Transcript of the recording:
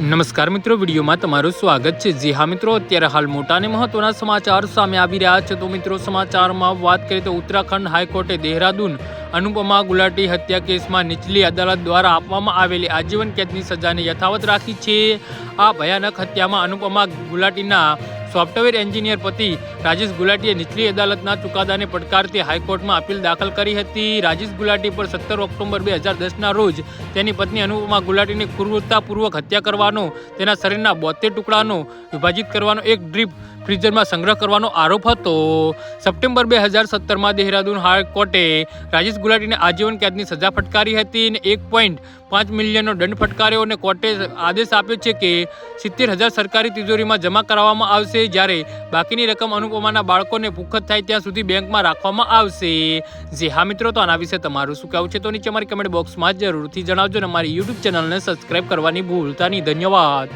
નમસ્કાર મિત્રો, વિડીયોમાં તમારું સ્વાગત છે। જી હા મિત્રો, અત્યારે હાલ મોટા અને મહત્વના સમાચાર સામે આવી રહ્યા છે। તો મિત્રો, સમાચારમાં વાત કરીએ તો ઉત્તરાખંડ હાઈકોર્ટે દેહરાદૂન અનુપમા ગુલાટી હત્યા કેસમાં નીચલી અદાલત દ્વારા આપવામાં આવેલી આજીવન કેદની સજાને યથાવત રાખી છે। આ ભયાનક હત્યામાં અનુપમા ગુલાટીના સોફ્ટવેર એન્જિનિયર પતિ રાજેશ ગુલાટીએ નીચલી અદાલતના ચુકાદાને પડકારતી હાઈકોર્ટમાં અપીલ દાખલ કરી હતી। રાજેશ ગુલાટી પર 17 ઓક્ટોબર 2010ના રોજ તેની પત્ની અનુપમા ગુલાટીની ક્રૂરતાપૂર્વક હત્યા કરવાનો, તેના શરીરના 72 ટુકડાનો વિભાજિત કરવાનો, એક ડીપ ફ્રીઝરમાં સંગ્રહ કરવાનો આરોપ હતો। સપ્ટેમ્બર 2017માં દેહરાદૂન હાઈકોર્ટે રાજેશ ગુલાટીને આજીવન કેદની સજા ફટકારી હતી અને 1.5 મિલિયનનો દંડ ફટકાર્યો અને કોર્ટે આદેશ આપ્યો છે કે 70,000 સરકારી તિજોરીમાં જમા કરાવવામાં આવશે, જ્યારે બાકીની રકમ અનુપમાના બાળકોને પુખ્ત થાય ત્યાં સુધી બેંકમાં રાખવામાં આવશે। જે હા મિત્રો, તો આના વિશે તમારું શું કહેવું છે તો નીચે અમારી કમેન્ટ બોક્સમાં જરૂરથી જણાવજો અને અમારી યુટ્યુબ ચેનલને સબસ્ક્રાઈબ કરવાની ભૂલતા નહીં। ધન્યવાદ।